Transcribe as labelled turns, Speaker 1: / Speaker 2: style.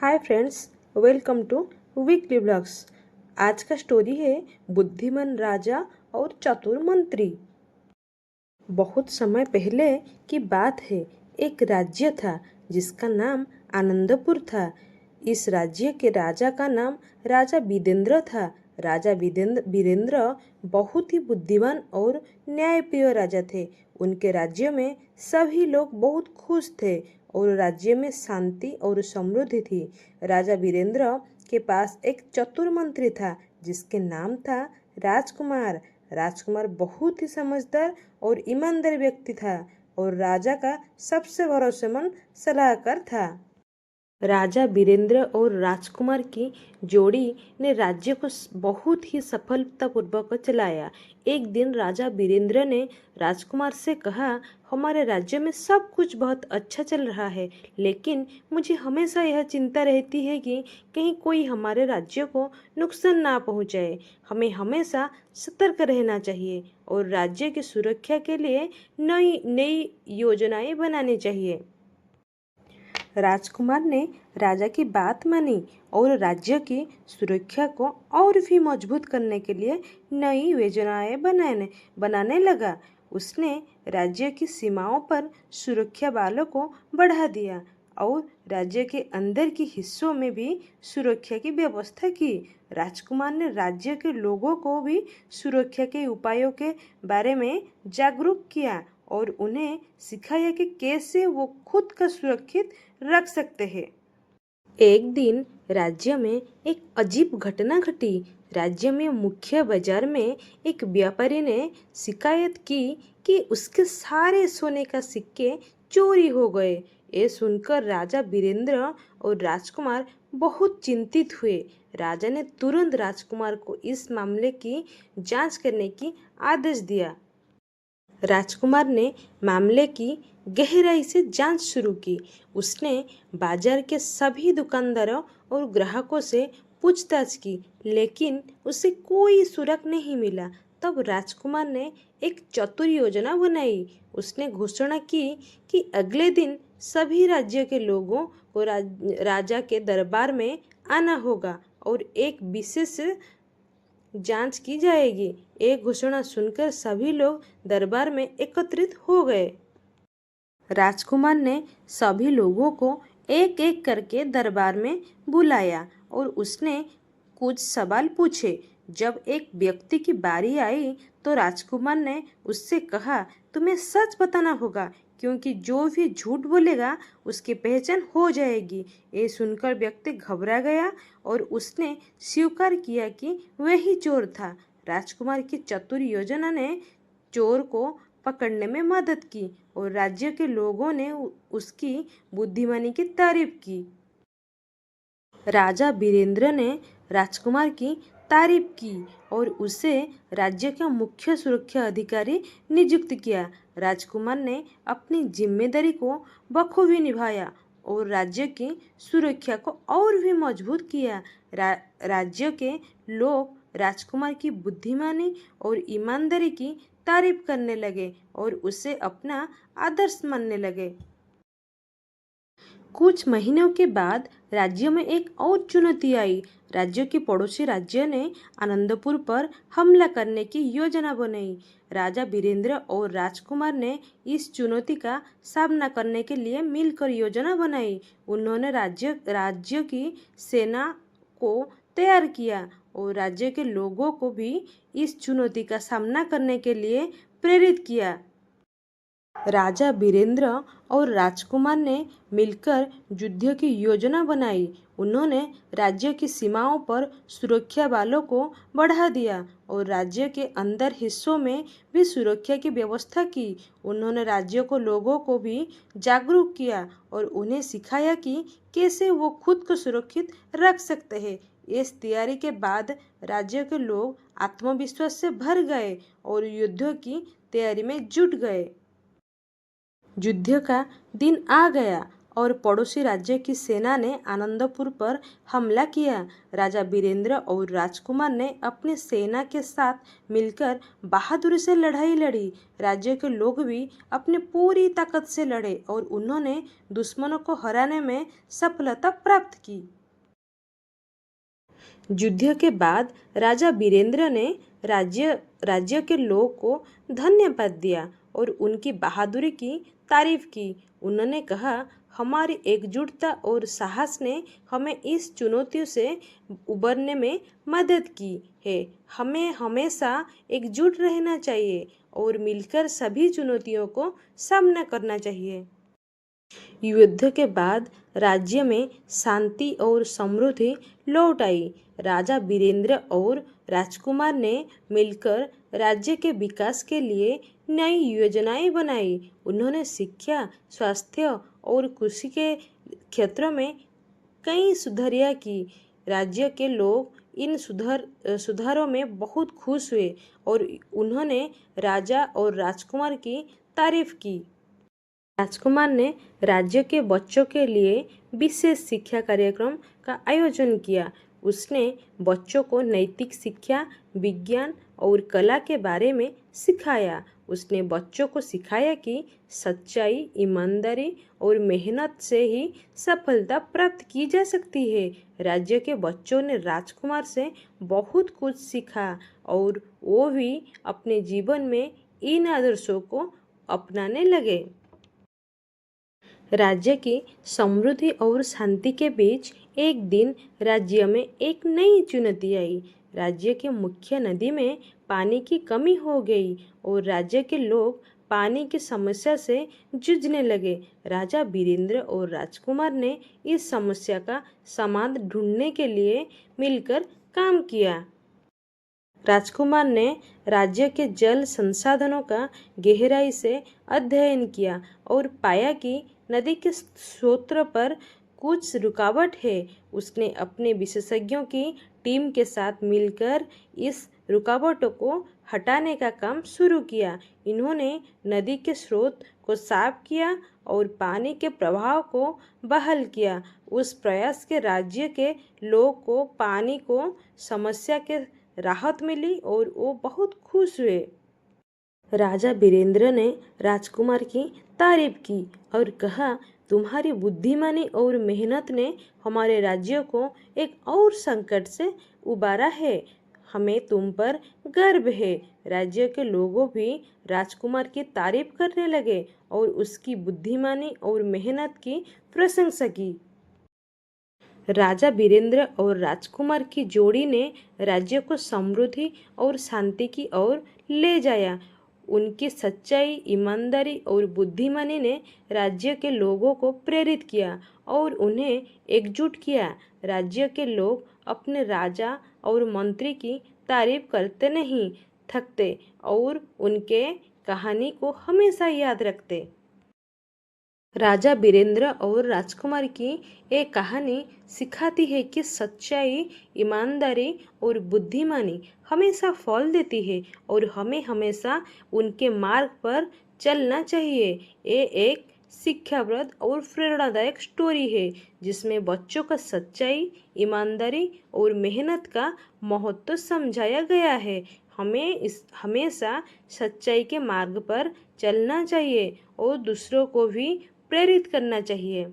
Speaker 1: Hi friends, welcome to weekly blogs. आज का story है बुद्धिमान राजा और चतुर मंत्री। बहुत समय पहले की बात है। एक राज्य था जिसका नाम आनंदपुर था। इस राज्य के राजा का नाम राजा विदेंद्र था। राजा वीरेंद्र बहुत ही बुद्धिमान और न्यायप्रिय राजा थे। उनके राज्य में सभी लोग बहुत खुश थे और राज्य में शांति और समृद्धि थी। राजा वीरेंद्र के पास एक चतुर मंत्री था जिसके नाम था राजकुमार। राजकुमार बहुत ही समझदार और ईमानदार व्यक्ति था और राजा का सबसे भरोसेमंद सलाहकार था। राजा वीरेंद्र और राजकुमार की जोड़ी ने राज्य को बहुत ही सफलतापूर्वक चलाया। एक दिन राजा वीरेंद्र ने राजकुमार से कहा, हमारे राज्य में सब कुछ बहुत अच्छा चल रहा है, लेकिन मुझे हमेशा यह चिंता रहती है कि कहीं कोई हमारे राज्य को नुकसान ना पहुंचाए। हमें हमेशा सतर्क रहना चाहिए और राज्य की सुरक्षा के लिए नई नई योजनाएं बनानी चाहिए। राजकुमार ने राजा की बात मानी और राज्य की सुरक्षा को और भी मजबूत करने के लिए नई योजनाएं बनाने लगा। उसने राज्य की सीमाओं पर सुरक्षा बलों को बढ़ा दिया और राज्य के अंदर के हिस्सों में भी सुरक्षा की व्यवस्था की। राजकुमार ने राज्य के लोगों को भी सुरक्षा के उपायों के बारे में जागरूक किया और उन्हें सिखाया कि कैसे वो खुद का सुरक्षित रख सकते हैं। एक दिन राज्य में एक अजीब घटना घटी। राज्य में मुख्य बाजार में एक व्यापारी ने शिकायत की कि उसके सारे सोने का सिक्के चोरी हो गए। ये सुनकर राजा वीरेंद्र और राजकुमार बहुत चिंतित हुए। राजा ने तुरंत राजकुमार को इस मामले की जांच करने की आदेश दिया। राजकुमार ने मामले की गहराई से जांच शुरू की। उसने बाजार के सभी दुकानदारों और ग्राहकों से पूछताछ की, लेकिन उसे कोई सुराग नहीं मिला। तब राजकुमार ने एक चतुर योजना बनाई। उसने घोषणा की कि अगले दिन सभी राज्य के लोगों को राजा के दरबार में आना होगा और एक विशेष जांच की जाएगी। एक घोषणा सुनकर सभी लोग दरबार में एकत्रित हो गए। राजकुमार ने सभी लोगों को एक एक करके दरबार में बुलाया और उसने कुछ सवाल पूछे। जब एक व्यक्ति की बारी आई तो राजकुमार ने उससे कहा, तुम्हें सच बताना होगा, क्योंकि जो भी झूठ बोलेगा उसकी पहचान हो जाएगी। ये सुनकर व्यक्ति घबरा गया और उसने स्वीकार किया कि वही चोर था। राजकुमार की चतुर योजना ने चोर को पकड़ने में मदद की और राज्य के लोगों ने उसकी बुद्धिमानी की तारीफ की। राजा वीरेंद्र ने राजकुमार की तारीफ की और उसे राज्य का मुख्य सुरक्षा अधिकारी नियुक्त किया। राजकुमार ने अपनी जिम्मेदारी को बखूबी निभाया और राज्य की सुरक्षा को और भी मजबूत किया। राज्य के लोग राजकुमार की बुद्धिमानी और ईमानदारी की तारीफ करने लगे और उसे अपना आदर्श मानने लगे। कुछ महीनों के बाद राज्य में एक और चुनौती आई। राज्य के पड़ोसी राज्य ने आनंदपुर पर हमला करने की योजना बनाई। राजा वीरेंद्र और राजकुमार ने इस चुनौती का सामना करने के लिए मिलकर योजना बनाई। उन्होंने राज्य की सेना को तैयार किया और राज्य के लोगों को भी इस चुनौती का सामना करने के लिए प्रेरित किया। राजा वीरेंद्र और राजकुमार ने मिलकर युद्ध की योजना बनाई। उन्होंने राज्य की सीमाओं पर सुरक्षा बलों को बढ़ा दिया और राज्य के अंदर हिस्सों में भी सुरक्षा की व्यवस्था की। उन्होंने राज्य को लोगों को भी जागरूक किया और उन्हें सिखाया कि कैसे वो खुद को सुरक्षित रख सकते हैं। इस तैयारी के बाद राज्य के लोग आत्मविश्वास से भर गए और युद्ध की तैयारी में जुट गए। युद्ध का दिन आ गया और पड़ोसी राज्य की सेना ने आनंदपुर पर हमला किया। राजा वीरेंद्र और राजकुमार ने अपनी सेना के साथ मिलकर बहादुरी से लड़ाई लड़ी। राज्य के लोग भी अपनी पूरी ताकत से लड़े और उन्होंने दुश्मनों को हराने में सफलता प्राप्त की। युद्ध के बाद राजा वीरेंद्र ने राज्य के लोगों को धन्यवाद दिया और उनकी बहादुरी की तारीफ की। उन्होंने कहा, हमारी एकजुटता और साहस ने हमें इस चुनौतियों से उबरने में मदद की है। हमें हमेशा एकजुट रहना चाहिए और मिलकर सभी चुनौतियों को सामना करना चाहिए। युद्ध के बाद राज्य में शांति और समृद्धि लौट आई। राजा वीरेंद्र और राजकुमार ने मिलकर राज्य के विकास के लिए नई योजनाएं बनाई। उन्होंने शिक्षा, स्वास्थ्य और कृषि के क्षेत्रों में कई सुधारियां की। राज्य के लोग इन सुधारों में बहुत खुश हुए और उन्होंने राजा और राजकुमार की तारीफ की। राजकुमार ने राज्य के बच्चों के लिए विशेष शिक्षा कार्यक्रम का आयोजन किया। उसने बच्चों को नैतिक शिक्षा, विज्ञान और कला के बारे में सिखाया। उसने बच्चों को सिखाया कि सच्चाई, ईमानदारी और मेहनत से ही सफलता प्राप्त की जा सकती है। राज्य के बच्चों ने राजकुमार से बहुत कुछ सीखा और वो भी अपने जीवन में इन आदर्शों को अपनाने लगे। राज्य की समृद्धि और शांति के बीच एक दिन राज्य में एक नई चुनौती आई। राज्य के मुख्य नदी में पानी की कमी हो गई और राज्य के लोग पानी की समस्या से जूझने लगे। राजा वीरेंद्र और राजकुमार ने इस समस्या का समाधान ढूंढने के लिए मिलकर काम किया। राजकुमार ने राज्य के जल संसाधनों का गहराई से अध्ययन किया और पाया कि नदी के स्रोत पर कुछ रुकावट है। उसने अपने विशेषज्ञों की टीम के साथ मिलकर इस रुकावटों को हटाने का काम शुरू किया। इन्होंने नदी के स्रोत को साफ किया और पानी के प्रवाह को बहाल किया। उस प्रयास के राज्य के लोग को पानी को समस्या के राहत मिली और वो बहुत खुश हुए। राजा वीरेंद्र ने राजकुमार की तारीफ की और कहा, तुम्हारी बुद्धिमानी और मेहनत ने हमारे राज्य को एक और संकट से उबारा है। हमें तुम पर गर्व है। राज्य के लोगों भी राजकुमार की तारीफ करने लगे और उसकी बुद्धिमानी और मेहनत की प्रशंसा की। राजा वीरेंद्र और राजकुमार की जोड़ी ने राज्य को समृद्धि और शांति की ओर ले जाया। उनकी सच्चाई, ईमानदारी और बुद्धिमानी ने राज्य के लोगों को प्रेरित किया और उन्हें एकजुट किया। राज्य के लोग अपने राजा और मंत्री की तारीफ करते नहीं थकते और उनके कहानी को हमेशा याद रखते। राजा वीरेंद्र और राजकुमार की एक कहानी सिखाती है कि सच्चाई, ईमानदारी और बुद्धिमानी हमेशा फल देती है और हमें हमेशा उनके मार्ग पर चलना चाहिए। ये एक शिक्षाप्रद और प्रेरणादायक स्टोरी है जिसमें बच्चों का सच्चाई, ईमानदारी और मेहनत का महत्व समझाया गया है। हमें हमेशा सच्चाई के मार्ग पर चलना चाहिए और दूसरों को भी प्रेरित करना चाहिए।